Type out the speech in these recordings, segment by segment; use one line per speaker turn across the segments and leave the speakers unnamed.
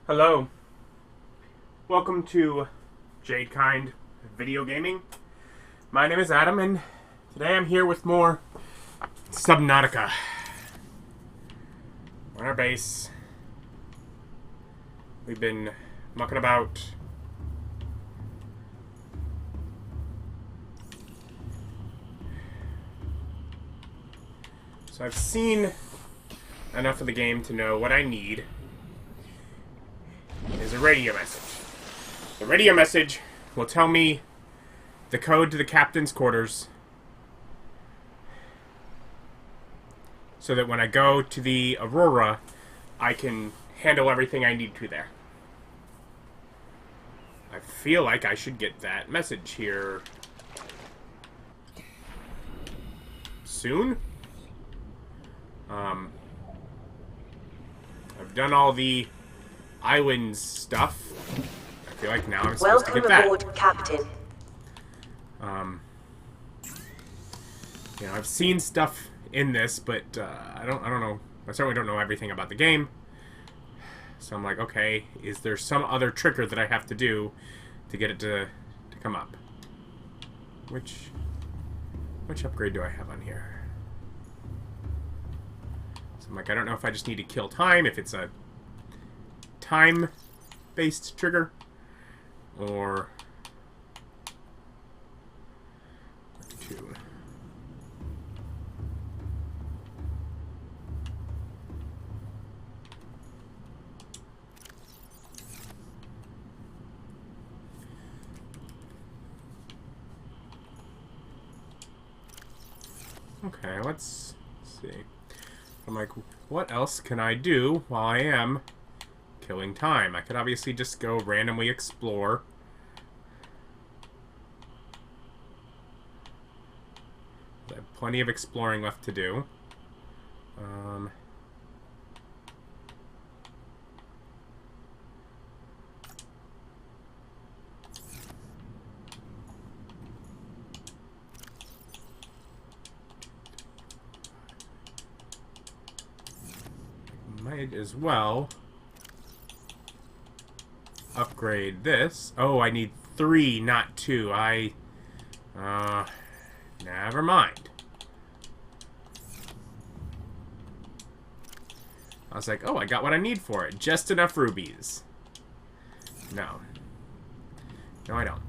Hello. Welcome to Jade Kind Video Gaming. My name is Adam, and today I'm here with more Subnautica. On our base, we've been mucking about. So I've seen enough of the game to know what I need is a radio message. The radio message will tell me the code to the captain's quarters so that when I go to the Aurora, I can handle everything I need to there. I feel like I should get that message here soon. I've done all the islands stuff. I feel like now I'm supposed to get that.
Welcome aboard, Captain.
You know, I've seen stuff in this, but I don't know. I certainly don't know everything about the game. So I'm like, okay, is there some other trigger that I have to do to get it to come up? Which upgrade do I have on here? So I'm like, I don't know if I just need to kill time, if it's a time-based trigger, or two. Okay, let's see. I'm like, what else can I do while I am killing time? I could obviously just go randomly explore. I have plenty of exploring left to do. Might as well upgrade this. Oh, I need 3, not 2. Never mind. I was like, oh, I got what I need for it. Just enough rubies. No. No, I don't.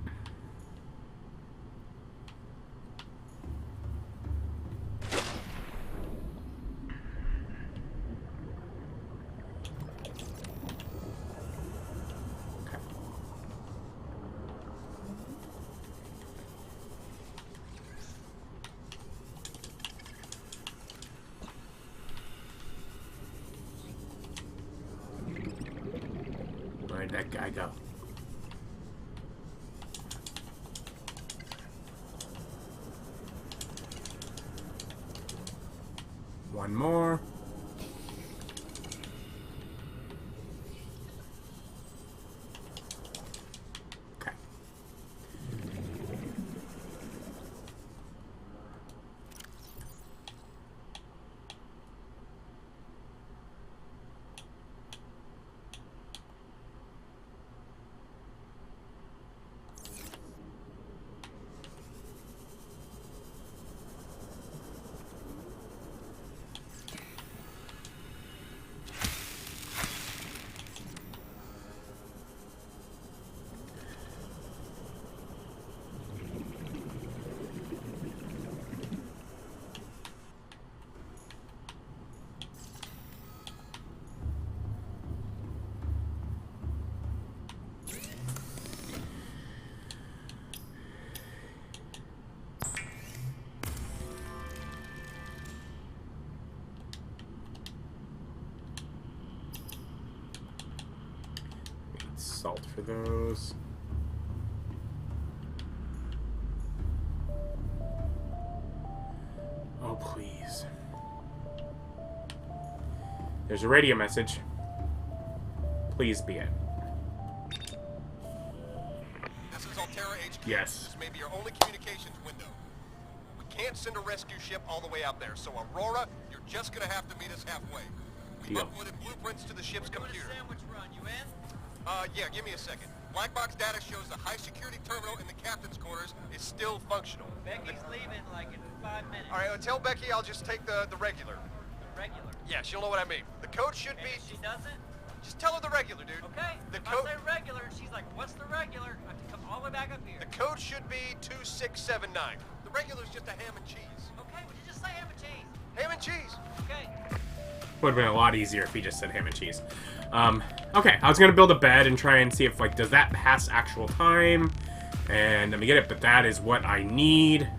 Where'd that guy go? One more. Okay. Salt for those. Oh, please. There's a radio message. Please be it.
This is Altera HQ.
Yes.
This may be your only communications window. We can't send a rescue ship all the way out there, so Aurora, you're just gonna have to meet us halfway. We
Deal.
Uploaded blueprints to the ship's computer.
Sandwich run, you in?
Yeah, give me a second. Black box data shows the high security terminal in the captain's quarters is still functional.
Becky's leaving like in 5 minutes.
All right, tell Becky I'll just take the regular.
The regular.
Yeah, she'll know what I mean. The code should
And
be...
if she doesn't,
Just tell her the regular, dude.
okay.
The
If
code...
I say regular and she's like, what's the regular? I have to come all the way back up here.
The code should be 2679. The regular's just a ham and cheese.
Okay, would you just say ham and cheese?
Ham and cheese.
Okay.
Would have been a lot easier if he just said ham and cheese. Okay, I was gonna build a bed and try and see if, like, does that pass actual time? And let me get it, but that is what I need.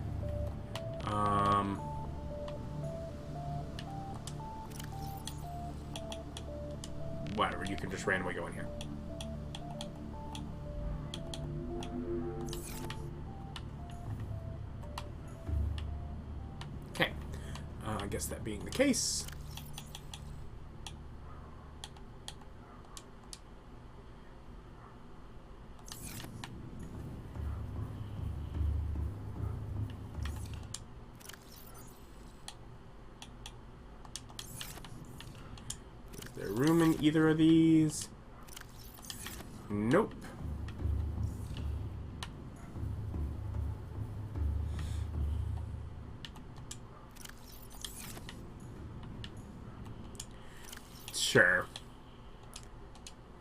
Whatever, you can just randomly go in here. Okay, I guess that being the case... Is there room in either of these? Nope. Sure.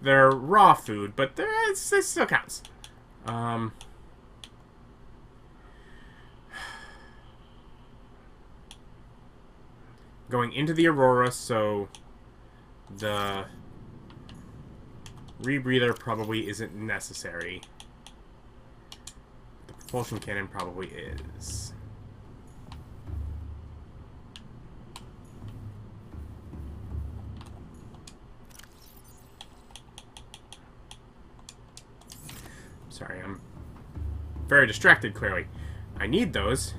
They're raw food, but it still counts. Going into the Aurora, so the rebreather probably isn't necessary. The propulsion cannon probably is. Sorry, I'm very distracted, clearly. I need those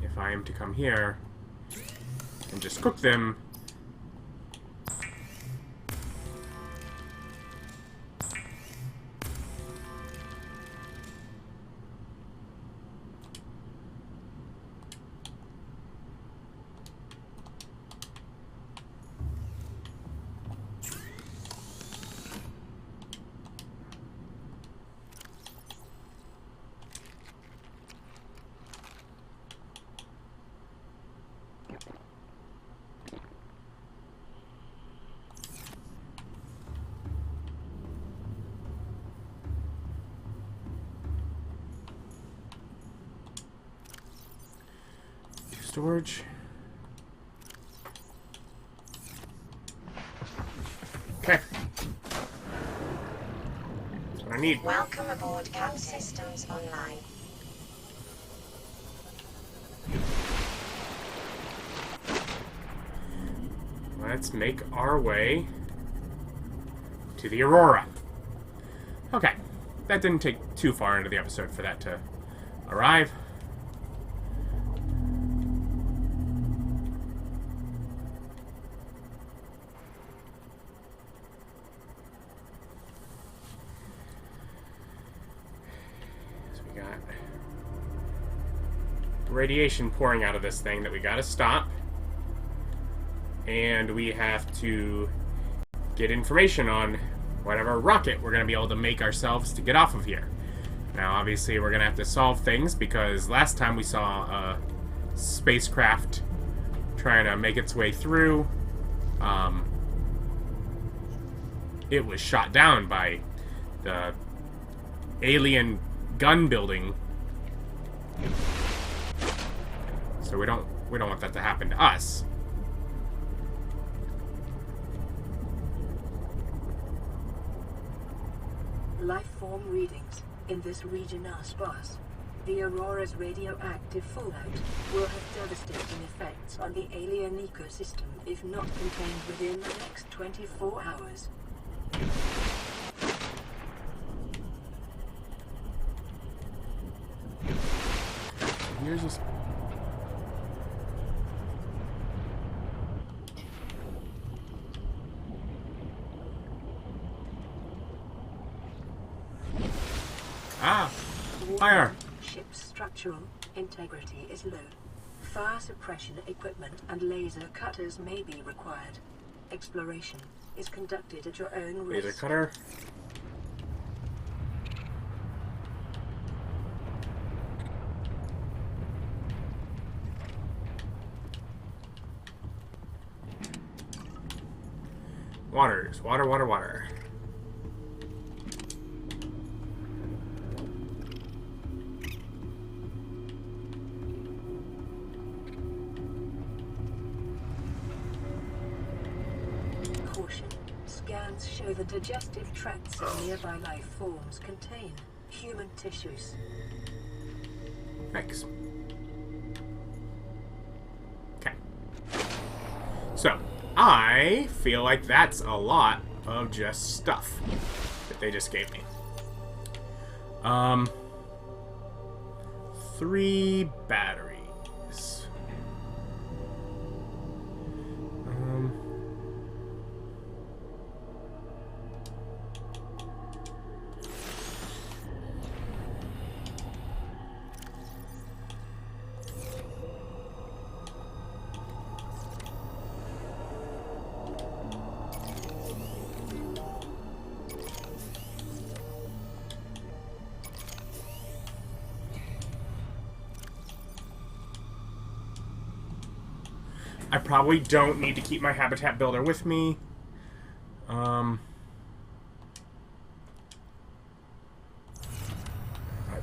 if I am to come here and just cook them. Storage. Okay. That's what I need.
Welcome aboard Cap Systems Online.
Let's make our way to the Aurora. Okay. That didn't take too far into the episode for that to arrive. Radiation pouring out of this thing that we gotta stop, and we have to get information on whatever rocket we're gonna be able to make ourselves to get off of here. Now obviously we're gonna have to solve things, because last time we saw a spacecraft trying to make its way through, it was shot down by the alien gun building. So we don't want that to happen to us.
Life form readings in this region are sparse. The Aurora's radioactive fallout will have devastating effects on the alien ecosystem if not contained within the next 24 hours.
Here's this. Ah! Fire!
Ship's structural integrity is low. Fire suppression equipment and laser cutters may be required. Exploration is conducted at your own
Laser
risk.
cutter. Waters. Water, water, water.
Caution. Scans show the digestive tracts of nearby life forms contain human tissues.
Thanks. Okay. So, I feel like that's a lot of just stuff that they just gave me. 3 batteries. I probably don't need to keep my habitat builder with me. I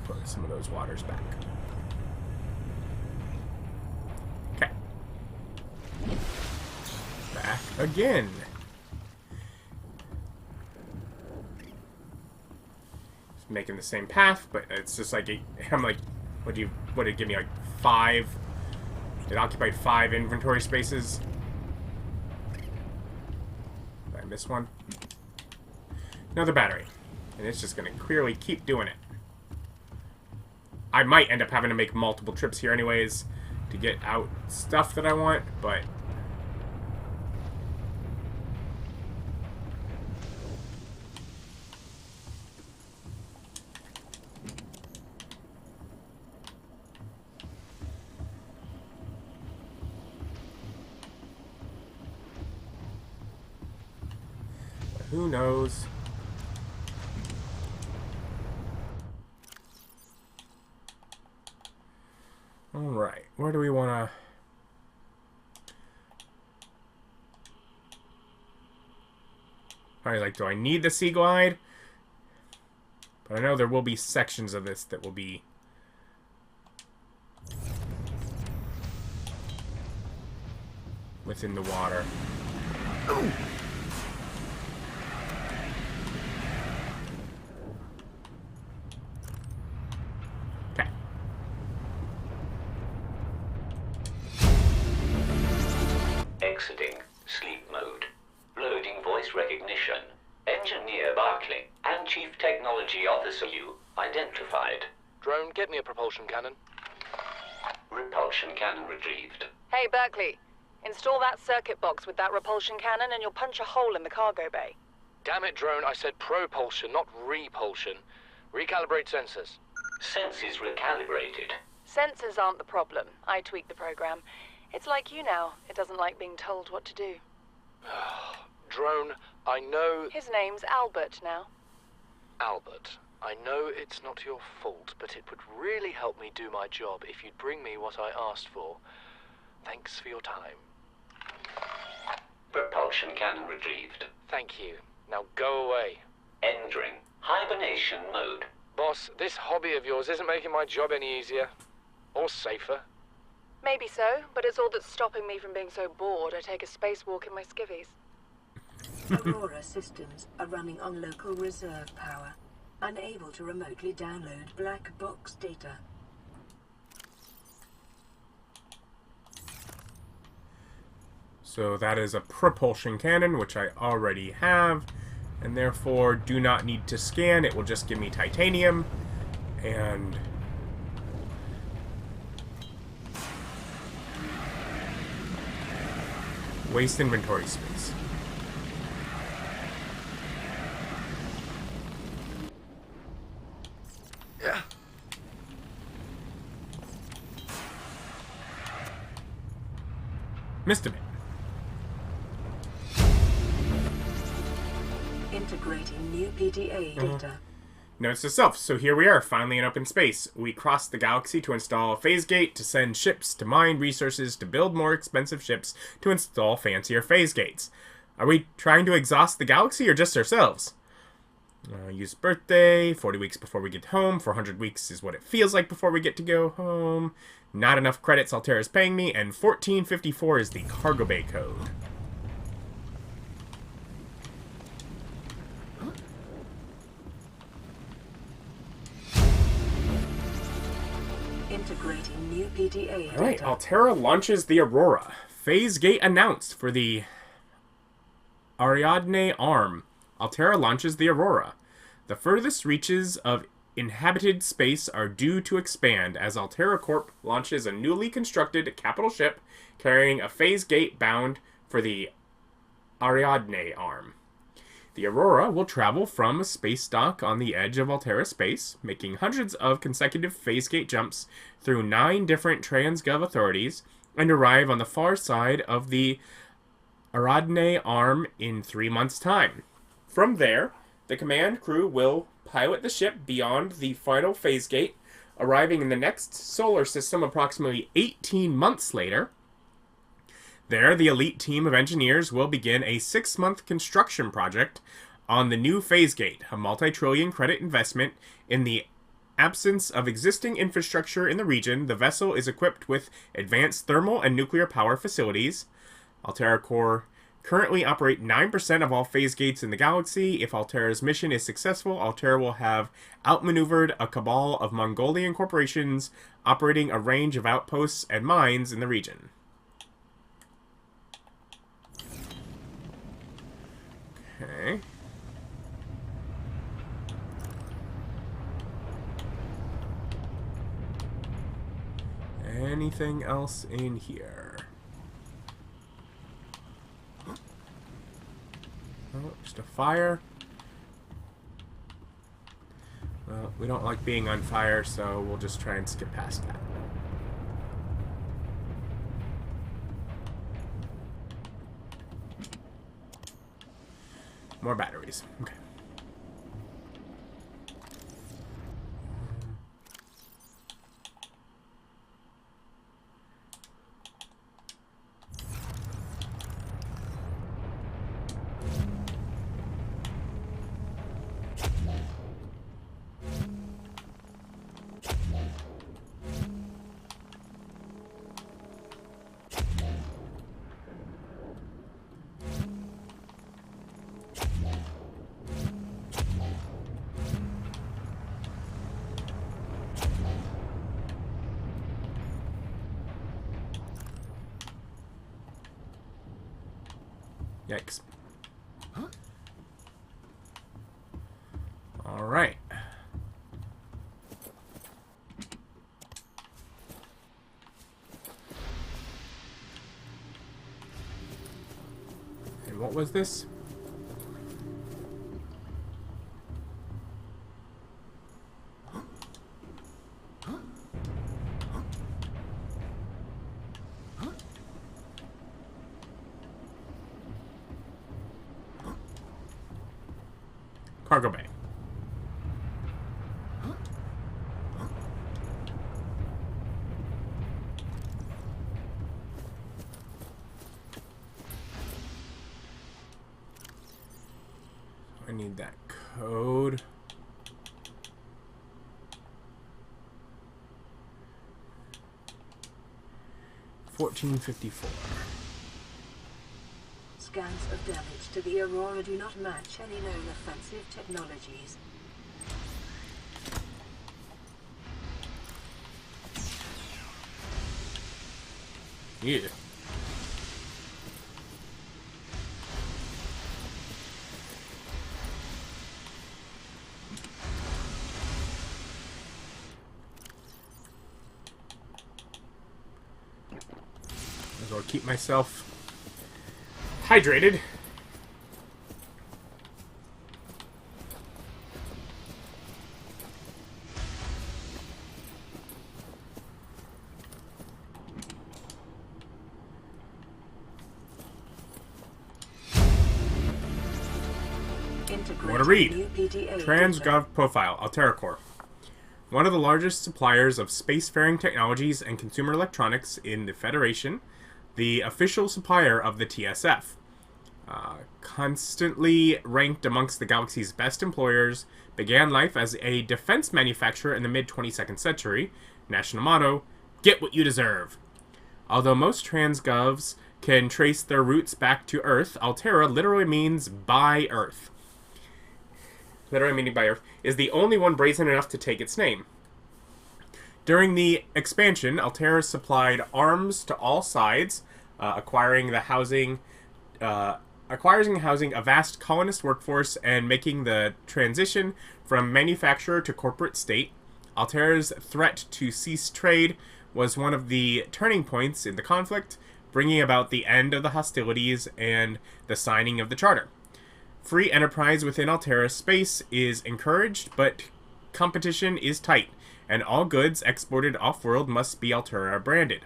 put some of those waters back. Okay. Back again. Just making the same path, but it's just like I'm like, what did it give me, like 5? It occupied 5 inventory spaces. Did I miss one? Another battery. And it's just going to clearly keep doing it. I might end up having to make multiple trips here anyways to get out stuff that I want, but... who knows? Alright, where do we want to... Alright, like, do I need the sea glide? But I know there will be sections of this that will be... within the water. Ooh.
Exiting sleep mode. Loading voice recognition. Engineer Barclay and Chief Technology Officer you identified.
Drone, get me a propulsion cannon.
Repulsion cannon retrieved.
Hey, Berkeley. Install that circuit box with that repulsion cannon and you'll punch a hole in the cargo bay.
Damn it, Drone, I said propulsion, not repulsion. Recalibrate sensors.
Sensors recalibrated.
Sensors aren't the problem. I tweaked the program. It's like you now. It doesn't like being told what to do.
Drone, I know...
His name's Albert now.
Albert, I know it's not your fault, but it would really help me do my job if you'd bring me what I asked for. Thanks for your time.
Propulsion cannon retrieved.
Thank you. Now go away.
Entering hibernation mode.
Boss, this hobby of yours isn't making my job any easier. Or safer.
Maybe so, but it's all that's stopping me from being so bored I take a spacewalk in my skivvies.
Aurora systems are running on local reserve power, unable to remotely download black box data.
So that is a propulsion cannon, which I already have, and therefore do not need to scan. It will just give me titanium, and... waste inventory space.
Yeah.
Missed a bit.
Integrating new PDA data.
Notes to self. So here we are, finally in open space. We crossed the galaxy to install a phase gate, to send ships, to mine resources, to build more expensive ships, to install fancier phase gates. Are we trying to exhaust the galaxy or just ourselves? Use birthday, 40 weeks before we get home. 400 weeks is what it feels like before we get to go home. Not enough credits Altera's paying me, and 1454 is the cargo bay code.
Integrating new PDA
Alright,
data.
Altera launches the Aurora. Phase gate announced for the Ariadne arm. Altera launches the Aurora. The furthest reaches of inhabited space are due to expand as Altera Corp launches a newly constructed capital ship carrying a phase gate bound for the Ariadne arm. The Aurora will travel from a space dock on the edge of Altera space, making hundreds of consecutive phase gate jumps through 9 different Transgov authorities, and arrive on the far side of the Ariadne arm in 3 months' time. From there, the command crew will pilot the ship beyond the final phase gate, arriving in the next solar system approximately 18 months later. There, the elite team of engineers will begin a 6-month construction project on the new phase gate, a multi-trillion credit investment. In the absence of existing infrastructure in the region, the vessel is equipped with advanced thermal and nuclear power facilities. Altera Corps currently operate 9% of all phase gates in the galaxy. If Altera's mission is successful, Altera will have outmaneuvered a cabal of Mongolian corporations operating a range of outposts and mines in the region. Okay. Anything else in here? Oh, just a fire. Well, we don't like being on fire, so we'll just try and skip past that. More batteries. Okay. Yikes. All right. And what was this? Cargo bay. I need that code. $14.54.
Scans of damage to the Aurora do not match any known offensive technologies.
Yeah. Might as well keep myself hydrated.
Integrating
More to read.
new PDA data.
TransGov profile. Altera Corp. One of the largest suppliers of spacefaring technologies and consumer electronics in the Federation, the official supplier of the TSF. Constantly ranked amongst the galaxy's best employers, began life as a defense manufacturer in the mid-22nd century. National motto, get what you deserve. Although most transgovs can trace their roots back to Earth, Altera literally means by Earth. Literally meaning by Earth, is the only one brazen enough to take its name. During the expansion, Altera supplied arms to all sides, acquiring housing a vast colonist workforce and making the transition from manufacturer to corporate state. Altera's threat to cease trade was one of the turning points in the conflict, bringing about the end of the hostilities and the signing of the charter. Free enterprise within Altera space is encouraged, but competition is tight, and all goods exported off-world must be Altera branded.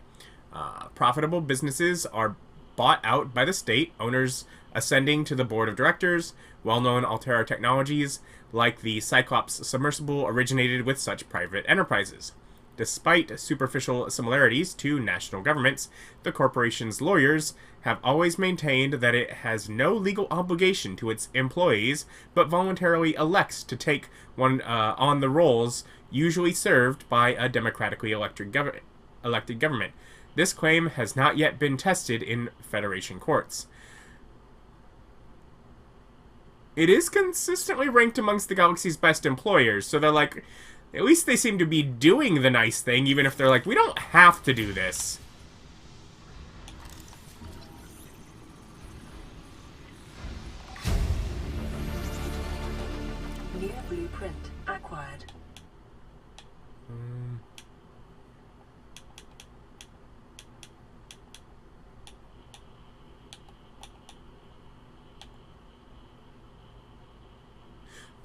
Profitable businesses are bought out by the state, owners ascending to the board of directors. Well-known Altera technologies, like the Cyclops submersible, originated with such private enterprises. Despite superficial similarities to national governments, the corporation's lawyers have always maintained that it has no legal obligation to its employees, but voluntarily elects to take on the roles usually served by a democratically elected government. This claim has not yet been tested in Federation courts. It is consistently ranked amongst the galaxy's best employers, so they're like, at least they seem to be doing the nice thing, even if they're like, we don't have to do this.
New blueprint acquired.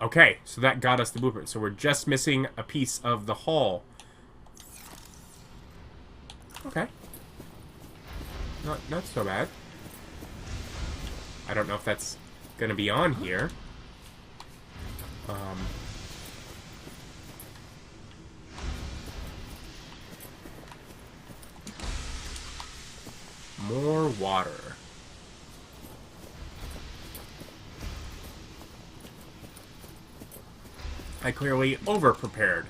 Okay, so that got us the blueprint. So we're just missing a piece of the hull. Okay. Not so bad. I don't know if that's gonna be on here. More water. I clearly over-prepared.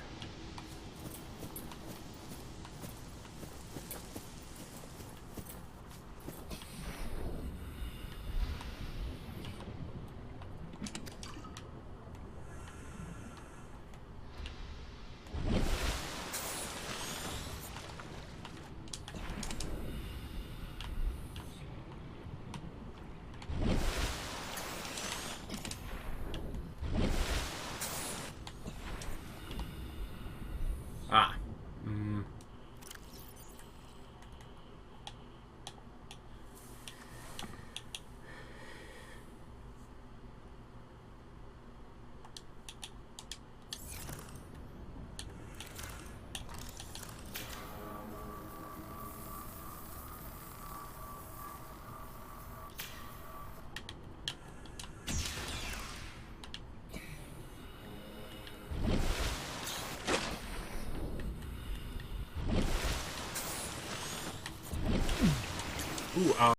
Ooh, I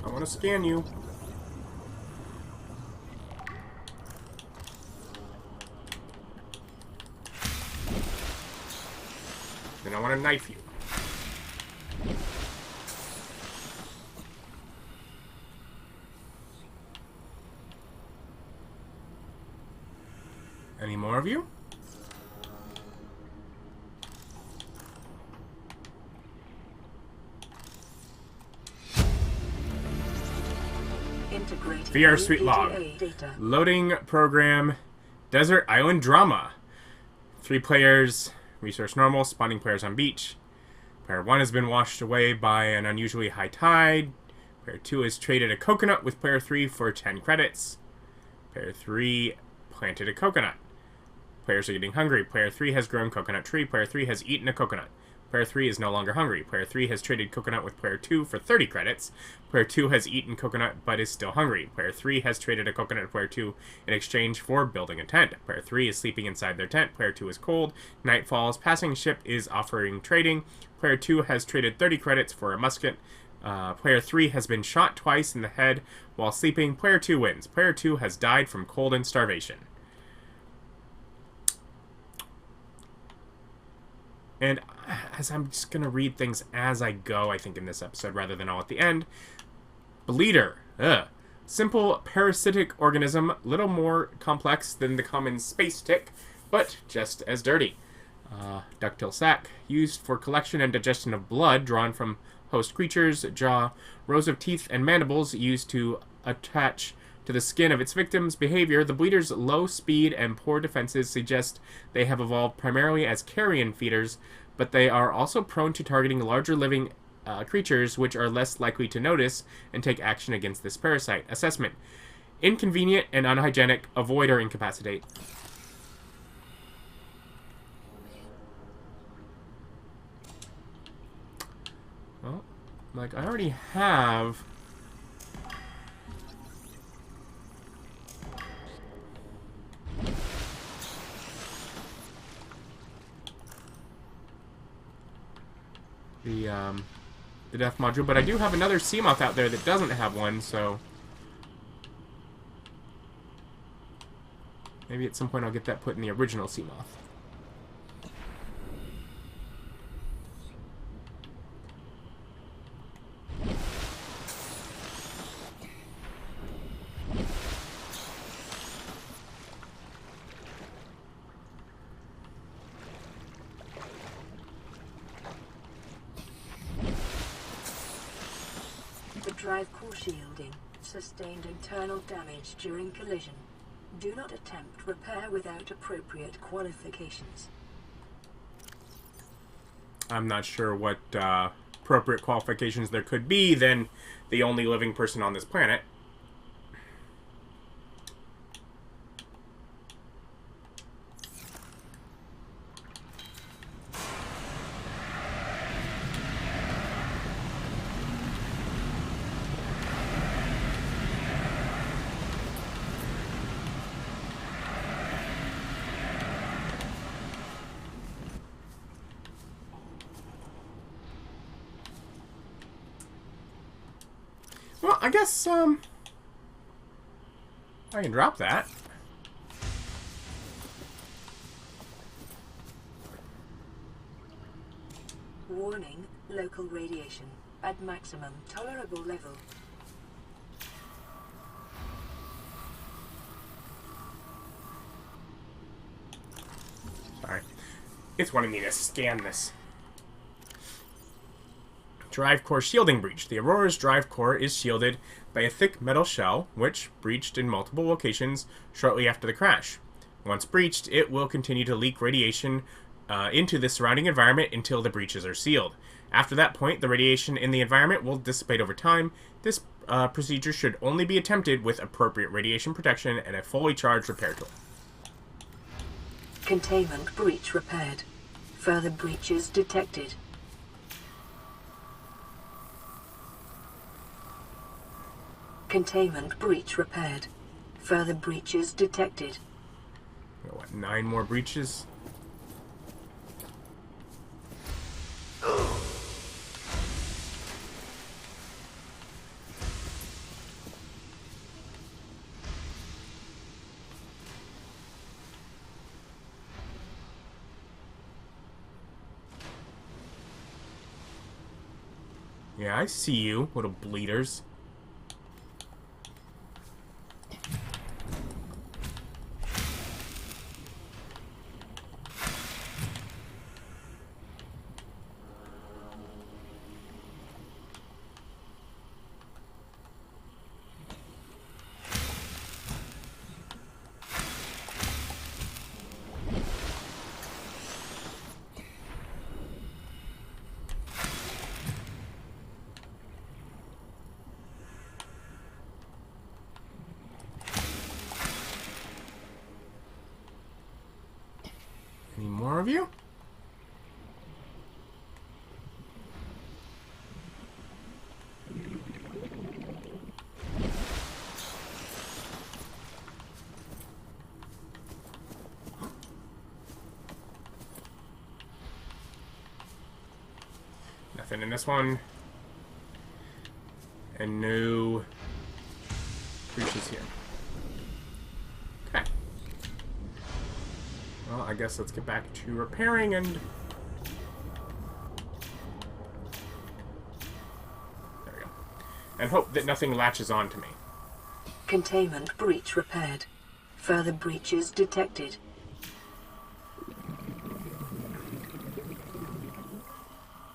want to scan you. Then I want to knife you. Any more of you? VR Suite log. Loading program. Desert Island Drama. 3 players. Resource normal. Spawning players on beach. Player 1 has been washed away by an unusually high tide. Player 2 has traded a coconut with Player 3 for 10 credits. Player 3 planted a coconut. Players are getting hungry. Player 3 has grown coconut tree. Player 3 has eaten a coconut. Player 3 is no longer hungry. Player 3 has traded coconut with Player 2 for 30 credits. Player 2 has eaten coconut but is still hungry. Player 3 has traded a coconut with Player 2 in exchange for building a tent. Player 3 is sleeping inside their tent. Player 2 is cold. Night falls. Passing ship is offering trading. Player 2 has traded 30 credits for a musket. Player 3 has been shot twice in the head while sleeping. Player 2 wins. Player 2 has died from cold and starvation. And as I'm just going to read things as I go, I think, in this episode, rather than all at the end. Bleeder. Ugh. Simple parasitic organism, little more complex than the common space tick, but just as dirty. Ductile sac, used for collection and digestion of blood drawn from host creatures. Jaw, rows of teeth and mandibles used to attach to the skin of its victims. Behavior, the bleeder's low speed and poor defenses suggest they have evolved primarily as carrion feeders, but they are also prone to targeting larger living creatures, which are less likely to notice and take action against this parasite. Assessment, inconvenient and unhygienic, avoid or incapacitate. Well, like, I already have... the death module, but I do have another Seamoth out there that doesn't have one, so maybe at some point I'll get that put in the original Seamoth.
Drive core shielding. Sustained internal damage during collision. Do not attempt repair without appropriate qualifications.
I'm not sure what appropriate qualifications there could be than the only living person on this planet. Well, I guess, I can drop that.
Warning, local radiation at maximum tolerable level.
Sorry. It's wanting me to scan this. Drive core shielding breach. The Aurora's drive core is shielded by a thick metal shell, which breached in multiple locations shortly after the crash. Once breached, it will continue to leak radiation into the surrounding environment until the breaches are sealed. After that point, the radiation in the environment will dissipate over time. This procedure should only be attempted with appropriate radiation protection and a fully charged repair tool.
Containment breach repaired. Further breaches detected. Containment breach repaired. Further breaches detected.
What, 9 more breaches? Yeah, I see you, little bleeders. Any more of you? Nothing in this one. And no breaches here. Okay. Well, I guess let's get back to repairing and... There we go. And hope that nothing latches on to me.
Containment breach repaired. Further breaches detected.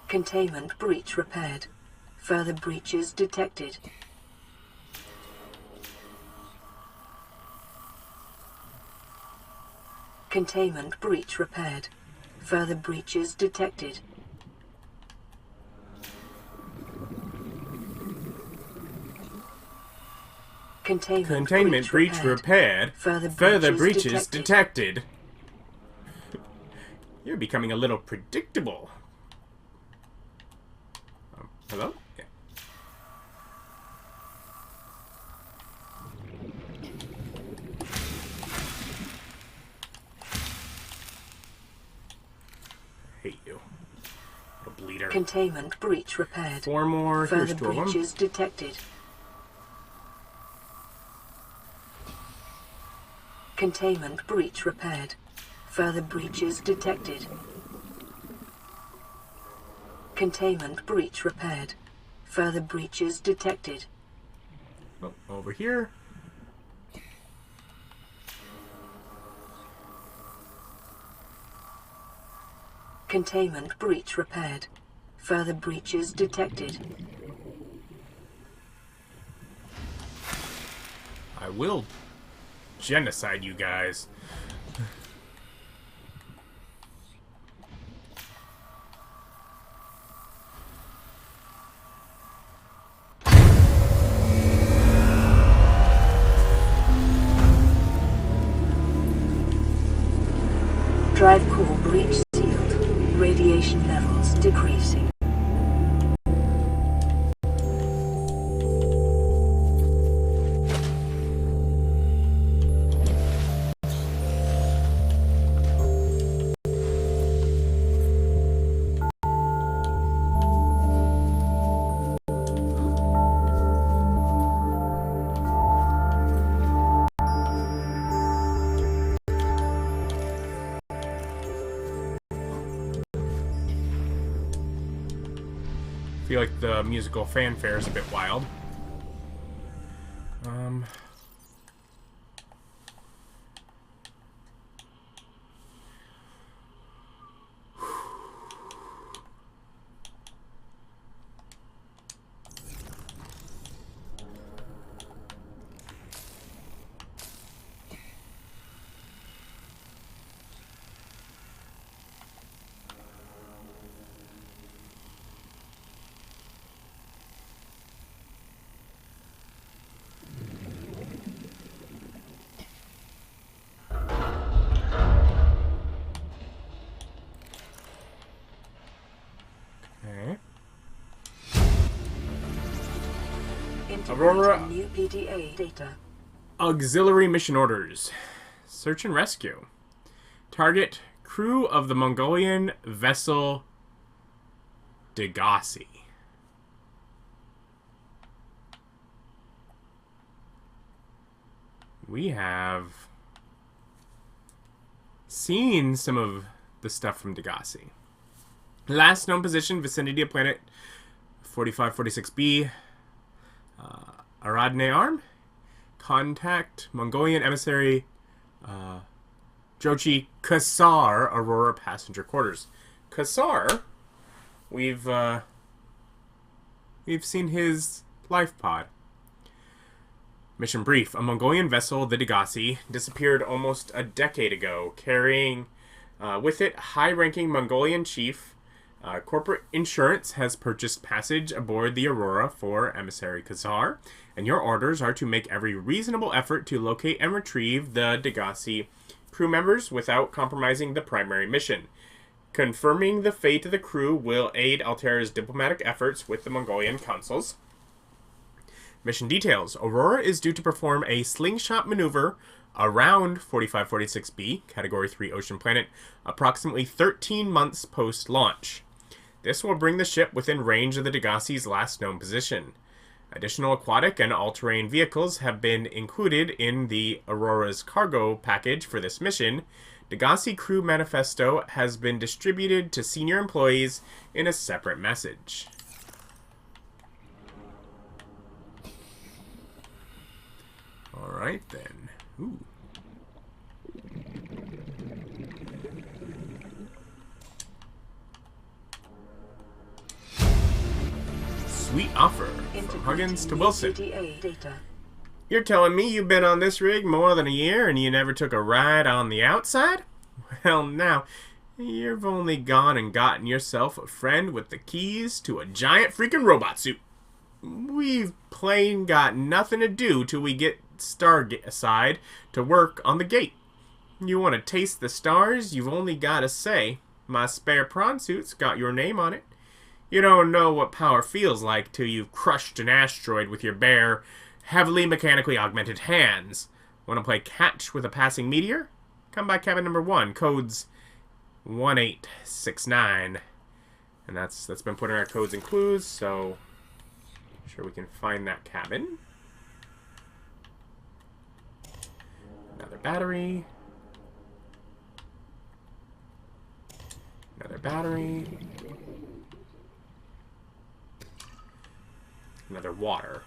Containment breach repaired. Further breaches detected. Containment breach repaired. Further breaches detected.
Containment breach repaired. Further breaches detected. You're becoming a little predictable. Hello? Yeah. I hate you. A bleeder.
Containment breach repaired.
4 more. Here's
Further
2 of them.
breaches detected. Containment breach repaired. Further breaches detected. Containment breach repaired. Further breaches detected.
Oh, over here.
Containment breach repaired. Further breaches detected.
I will genocide you guys.
Drive core breach sealed. Radiation levels decreasing.
I feel like the musical fanfare is a bit wild. Okay. Aurora.
Integrating new PDA data.
Auxiliary mission orders. Search and rescue. Target crew of the Mongolian vessel Degassi. We have seen some of the stuff from Degassi. Last known position, vicinity of planet 4546b. Aradne Arm. Contact Mongolian emissary Jochi Kasar, Aurora passenger quarters. Kasar, we've seen his life pod. Mission brief. A Mongolian vessel, the Degassi, disappeared almost a decade ago, carrying with it high-ranking Mongolian chief. Corporate insurance has purchased passage aboard the Aurora for emissary Kasar, and your orders are to make every reasonable effort to locate and retrieve the Degassi crew members without compromising the primary mission. Confirming the fate of the crew will aid Altera's diplomatic efforts with the Mongolian consuls. Mission details. Aurora is due to perform a slingshot maneuver around 4546b, Category 3 ocean planet, approximately 13 months post-launch. This will bring the ship within range of the Degassi's last known position. Additional aquatic and all-terrain vehicles have been included in the Aurora's cargo package for this mission. Degassi Crew Manifesto has been distributed to senior employees in a separate message. Alright then. Ooh. Sweet offer from Huggins to Wilson. You're telling me you've been on this rig more than a year and you never took a ride on the outside? Well, now, you've only gone and gotten yourself a friend with the keys to a giant freaking robot suit. We've plain got nothing to do till we get Starside to work on the gate. You want to taste the stars? You've only got to say, my spare prawn suit's got your name on it. You don't know what power feels like till you've crushed an asteroid with your bare, heavily mechanically augmented hands. Want to play catch with a passing meteor? Come by cabin number 1, codes 1869. And that's been put in our codes and clues, so I'm sure we can find that cabin. Another battery. Another battery. Another water.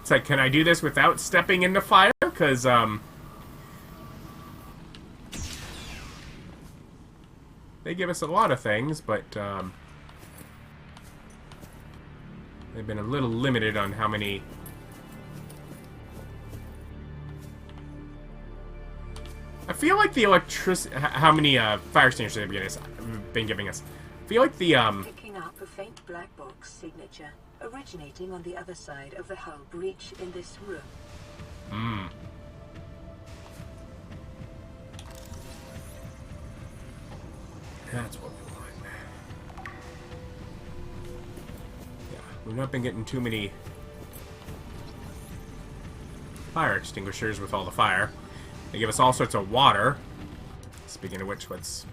It's like, can I do this without stepping into fire? Because, they give us a lot of things, but, they've been a little limited on how many... I feel like the how many, fire extinguishers they've been giving us. I feel like the,
Picking up a faint black box signature, originating on the other side of the hull breach in this room.
That's what we want. Yeah, we've not been getting too many fire extinguishers with all the fire. They give us all sorts of water. Speaking of which, let's...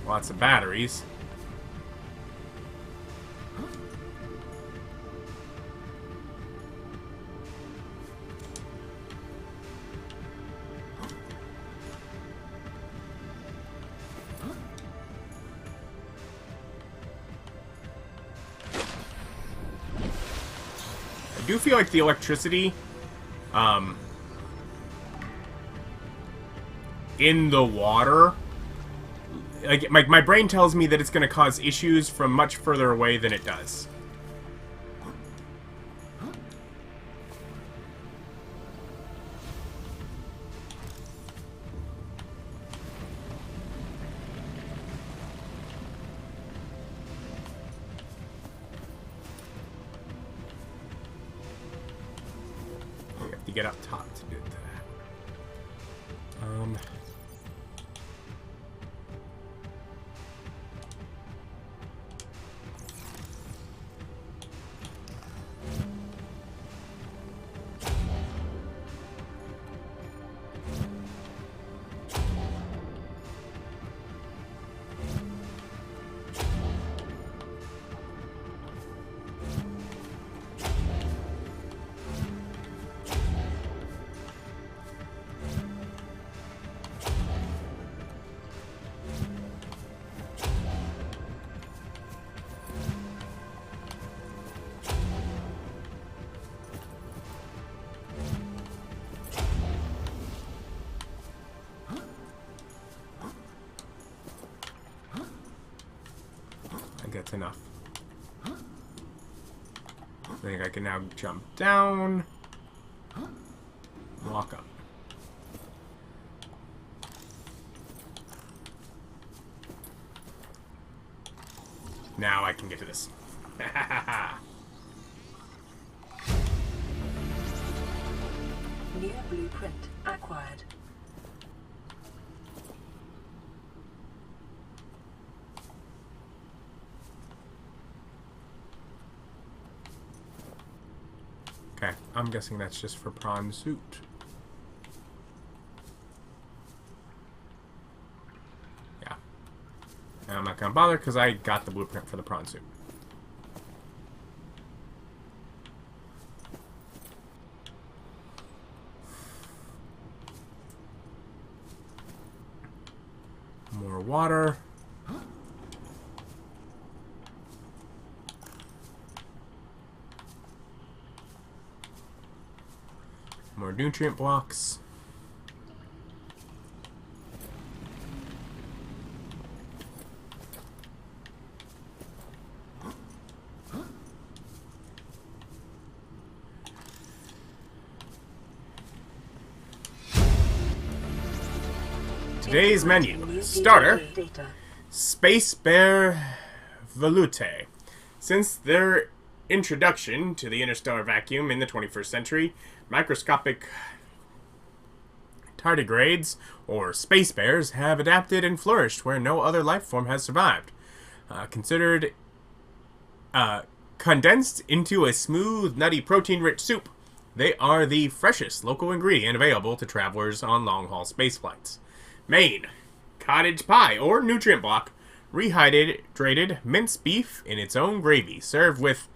Lots of batteries. I do feel like the electricity in the water, like my brain tells me that it's going to cause issues from much further away than it does. We have to get up top to do that. that's enough. I think I can now jump down. Walk up. Now I can get to this.
New blueprint acquired.
Okay, I'm guessing that's just for prawn suit. Yeah. And I'm not gonna bother because I got the blueprint for the prawn suit. More water. More nutrient blocks. Today's menu. Starter. Space Bear Volute. Since their introduction to the interstellar vacuum in the 21st century, microscopic tardigrades, or space bears, have adapted and flourished where no other life form has survived. Condensed into a smooth, nutty, protein-rich soup, they are the freshest local ingredient available to travelers on long-haul space flights. Main. Cottage pie, or nutrient block, rehydrated minced beef in its own gravy, served with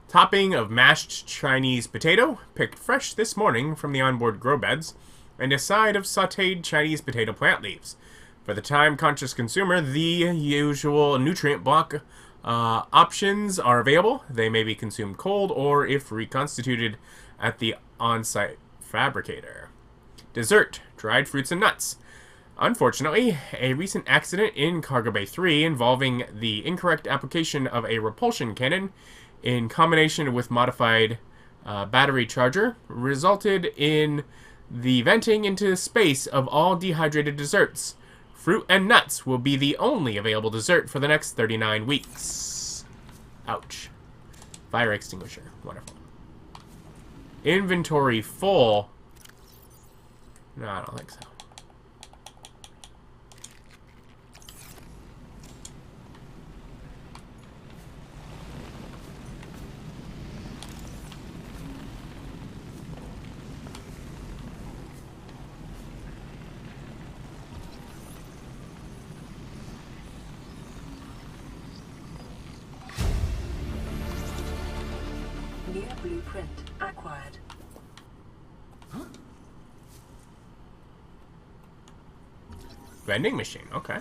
topping of mashed Chinese potato, picked fresh this morning from the onboard grow beds, and a side of sautéed Chinese potato plant leaves. For the time-conscious consumer, the usual nutrient block options are available. They may be consumed cold or, if reconstituted, at the on-site fabricator. Dessert, dried fruits and nuts. Unfortunately, a recent accident in Cargo Bay 3 involving the incorrect application of a repulsion cannon in combination with modified battery charger resulted in the venting into space of all dehydrated desserts. Fruit and nuts will be the only available dessert for the next 39 weeks. Ouch. Fire extinguisher. Wonderful. Inventory full. No, I don't think so.
New blueprint acquired.
Vending machine, okay.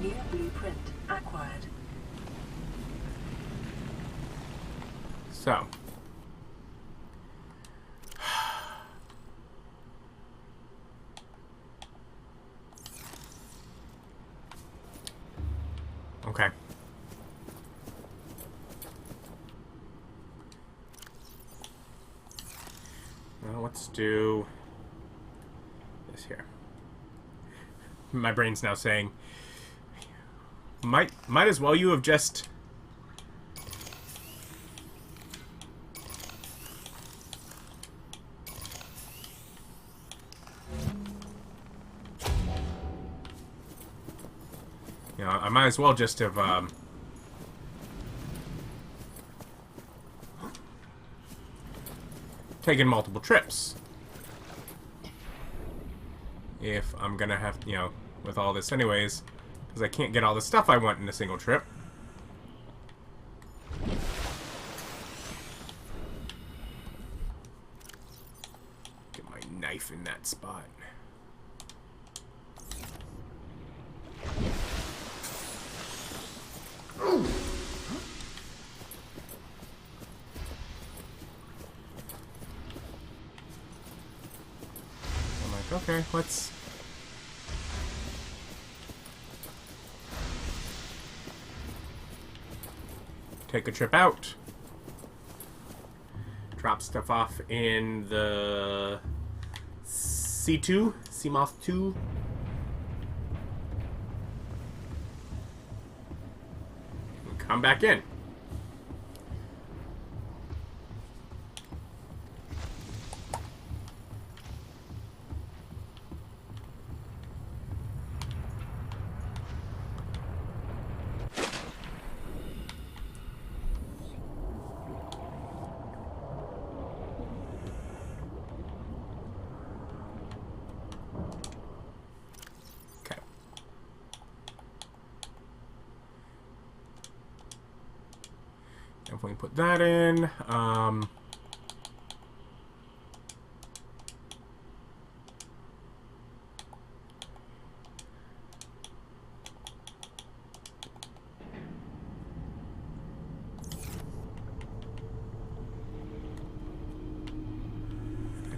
New blueprint acquired.
So. Okay. Well, let's do this here. My brain's now saying, might as well you have just I might as well just have taken multiple trips. If I'm gonna have, with all this anyways, because I can't get all the stuff I want in a single trip. Get my knife in that spot. Okay, let's take a trip out. Drop stuff off in the C2, Seamoth 2. And come back in. Definitely put that in. I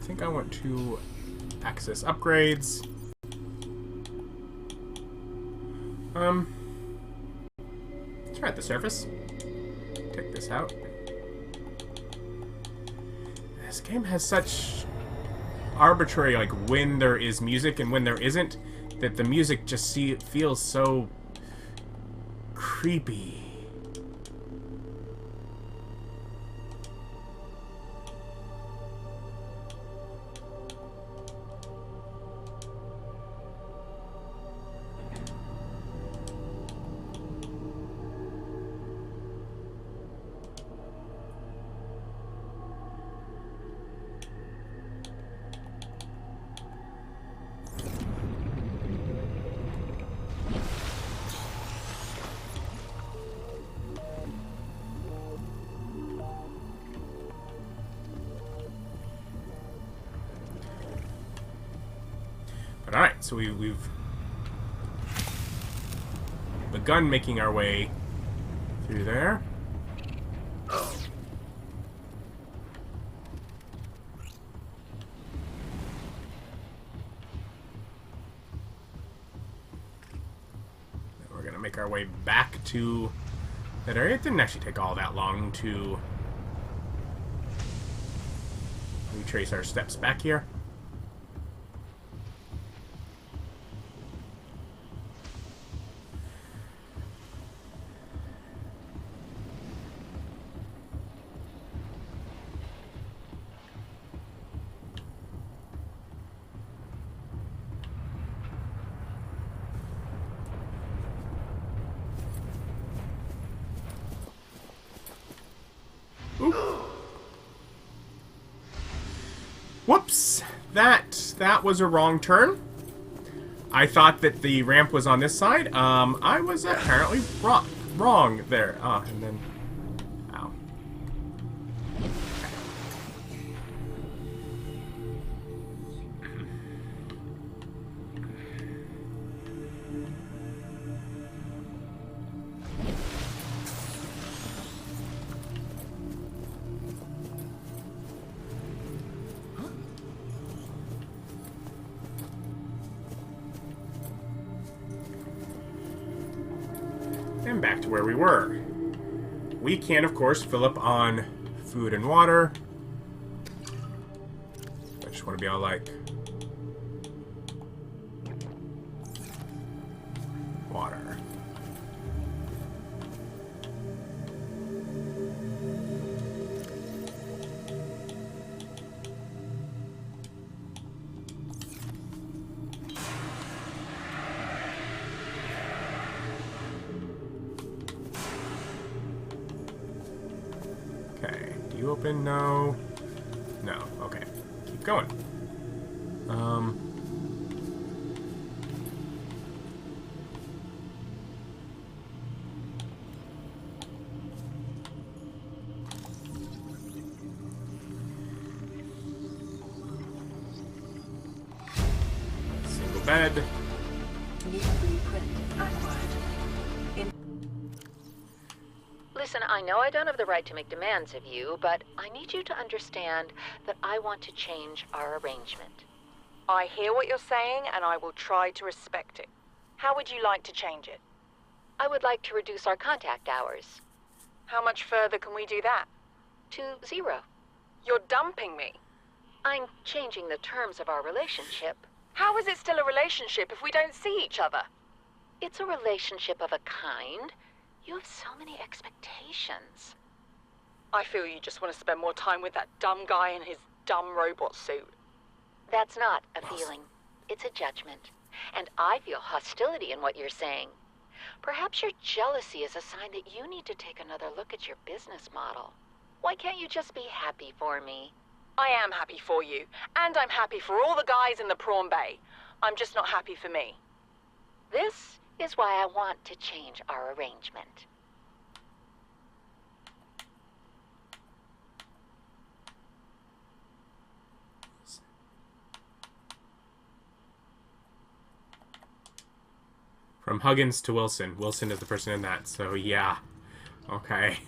think I want to access upgrades. Let's try at the surface. Take this out. This game has such arbitrary, like, when there is music and when there isn't, that the music just feels so creepy. But alright, so we've begun making our way through there. We're gonna make our way back to that area. It didn't actually take all that long to retrace our steps back here. Whoops! That was a wrong turn. I thought that the ramp was on this side. I was apparently wrong there. And then... Ow. And back to where we were. We can, of course, fill up on food and water. I just want to be all like... water. Okay, do you open? No. No, okay. Keep going. Single bed.
New blueprint acquired.
Listen, I know I don't have the right to make demands of you, but I need you to understand that I want to change our arrangement.
I hear what you're saying, and I will try to respect it. How would you like to change it?
I would like to reduce our contact hours.
How much further can we do that?
To 0.
You're dumping me.
I'm changing the terms of our relationship.
How is it still a relationship if we don't see each other?
It's a relationship of a kind. You have so many expectations.
I feel you just want to spend more time with that dumb guy in his dumb robot suit.
That's not a feeling. It's a judgment. And I feel hostility in what you're saying. Perhaps your jealousy is a sign that you need to take another look at your business model. Why can't you just be happy for me?
I am happy for you, and I'm happy for all the guys in the prawn bay. I'm just not happy for me.
This is why I want to change our arrangement.
From Huggins to Wilson. Wilson is the person in that, so yeah. Okay.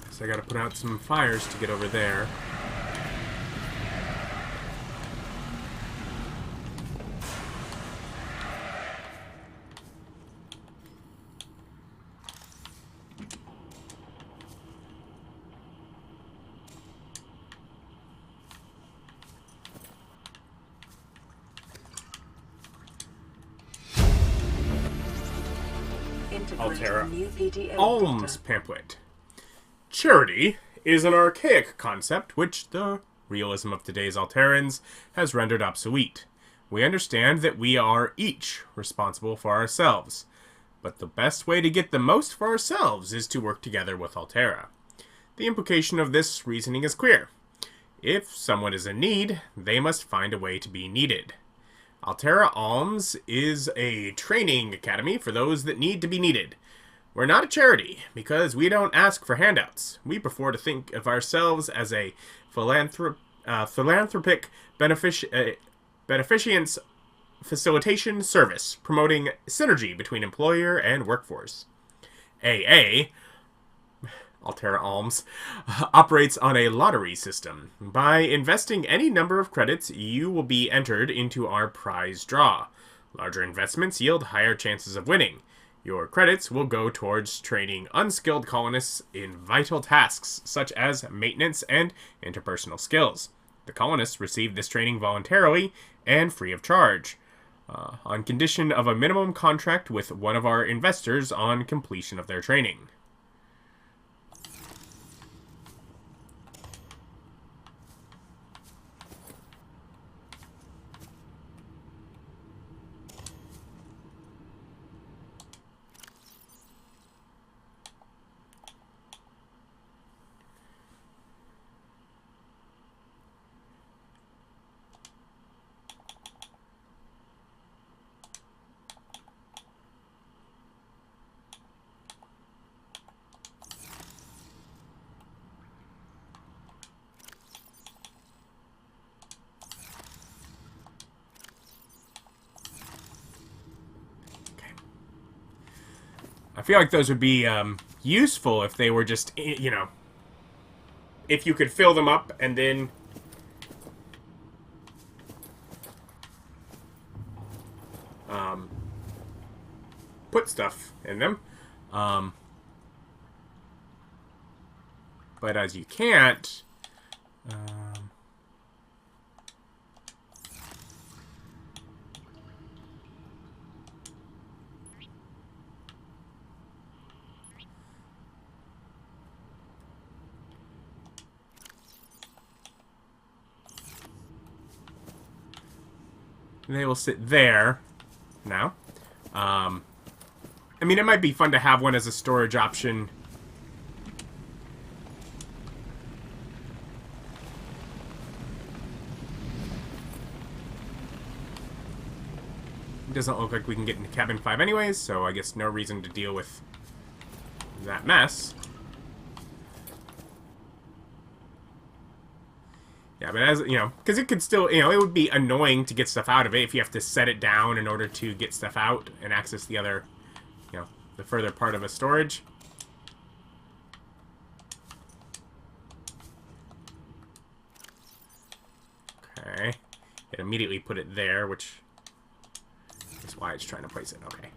So I gotta put out some fires to get over there. Altera. Alms pamphlet. Charity is an archaic concept which the realism of today's Alterans has rendered obsolete. We understand that we are each responsible for ourselves, but the best way to get the most for ourselves is to work together with Altera. The implication of this reasoning is clear. If someone is in need, they must find a way to be needed. Altera Alms is a training academy for those that need to be needed. We're not a charity, because we don't ask for handouts. We prefer to think of ourselves as a philanthropic beneficence facilitation service, promoting synergy between employer and workforce. AA, Altera Alms, operates on a lottery system. By investing any number of credits, you will be entered into our prize draw. Larger investments yield higher chances of winning. Your credits will go towards training unskilled colonists in vital tasks, such as maintenance and interpersonal skills. The colonists receive this training voluntarily and free of charge, on condition of a minimum contract with one of our investors on completion of their training. I feel like those would be useful if they were just, you know, if you could fill them up and then put stuff in them. But as you can't, they will sit there now. I mean, it might be fun to have one as a storage option. It doesn't look like we can get into cabin 5 anyways, so I guess no reason to deal with that mess. Yeah, but as, you know, because it could still, you know, it would be annoying to get stuff out of it if you have to set it down in order to get stuff out and access the other you know, the further part of a storage. Okay. It immediately put it there, which is why it's trying to place it. Okay.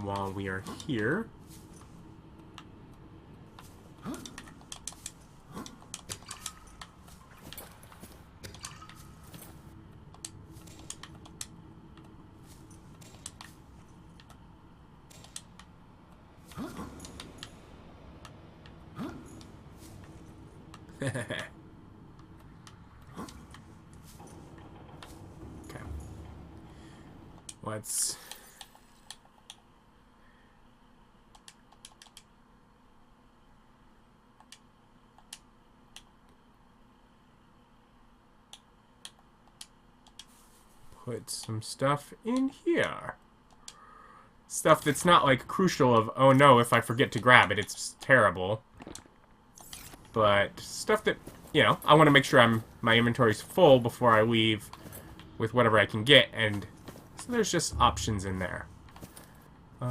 While we are here, okay. Let's put some stuff in here. Stuff that's not, like, crucial of, oh no, if I forget to grab it, it's terrible. But stuff that, you know, I want to make sure my inventory's full before I leave with whatever I can get, and so there's just options in there. Get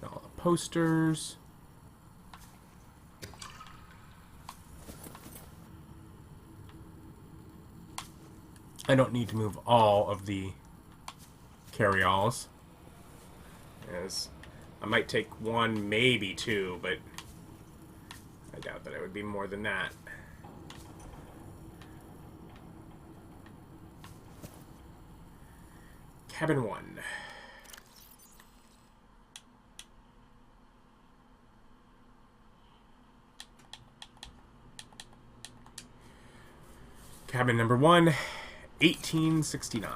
all the posters. I don't need to move all of the carry-alls, as I might take one, maybe two, but I doubt that it would be more than that. Cabin 1. Cabin number 1. 1869.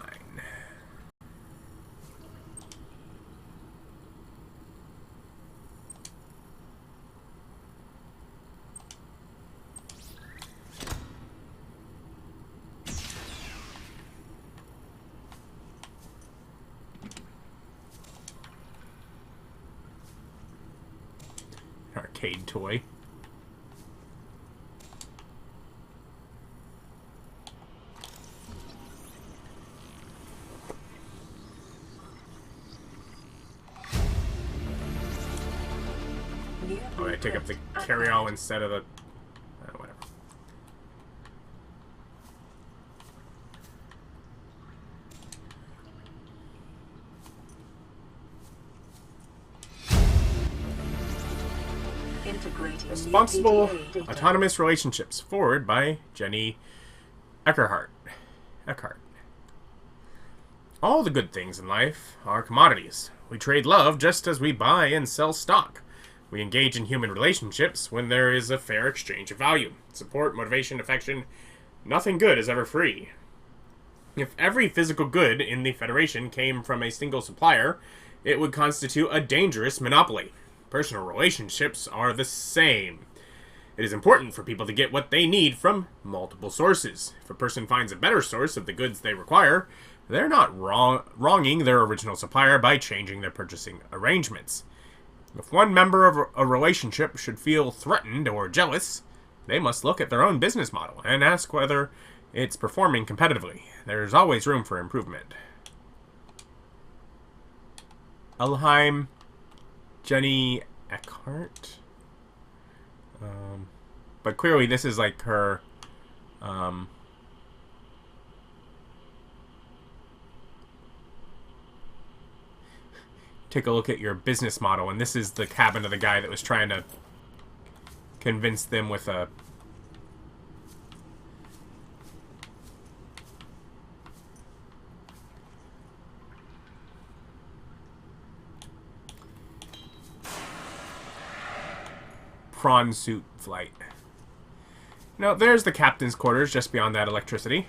Arcade toy. Oh, I take up the carry-all instead of the... whatever. Responsible Autonomous Relationships. Forward by Jenny Eckhart. All the good things in life are commodities. We trade love just as we buy and sell stock. We engage in human relationships when there is a fair exchange of value. Support, motivation, affection. Nothing good is ever free. If every physical good in the Federation came from a single supplier, it would constitute a dangerous monopoly. Personal relationships are the same. It is important for people to get what they need from multiple sources. If a person finds a better source of the goods they require, they're not wronging their original supplier by changing their purchasing arrangements. If one member of a relationship should feel threatened or jealous, they must look at their own business model and ask whether it's performing competitively. There's always room for improvement. Elheim, Jenny Eckhart. But clearly this is like her... take a look at your business model, and this is the cabin of the guy that was trying to convince them with a prawn suit flight. Now, there's the captain's quarters just beyond that electricity.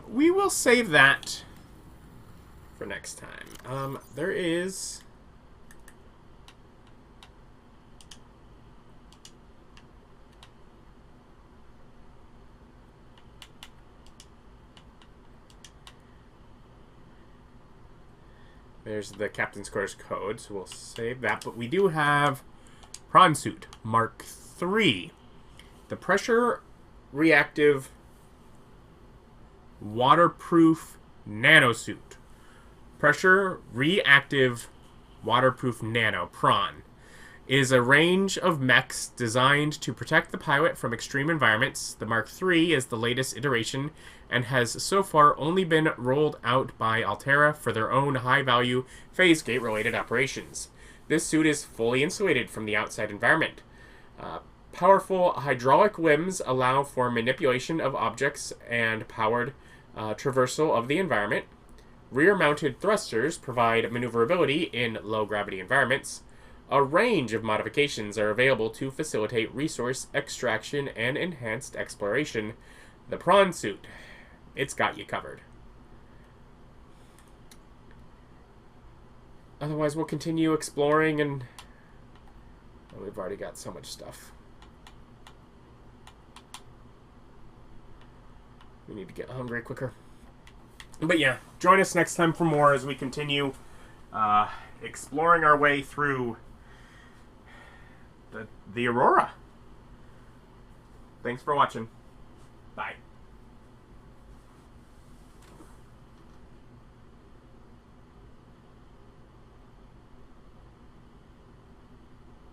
We will save that for next time. There is... There's the captain's quarters code, so we'll save that. But we do have prawn suit Mark III. The pressure reactive waterproof nanosuit. Pressure reactive waterproof nano, PRAWN, is a range of mechs designed to protect the pilot from extreme environments. The Mark III is the latest iteration and has so far only been rolled out by Altera for their own high-value phase gate-related operations. This suit is fully insulated from the outside environment. Powerful hydraulic limbs allow for manipulation of objects and powered traversal of the environment. Rear-mounted thrusters provide maneuverability in low-gravity environments. A range of modifications are available to facilitate resource extraction and enhanced exploration. The prawn suit. It's got you covered. Otherwise, we'll continue exploring and... Oh, we've already got so much stuff. We need to get hungry quicker. But yeah, join us next time for more as we continue exploring our way through the Aurora. Thanks for watching. Bye.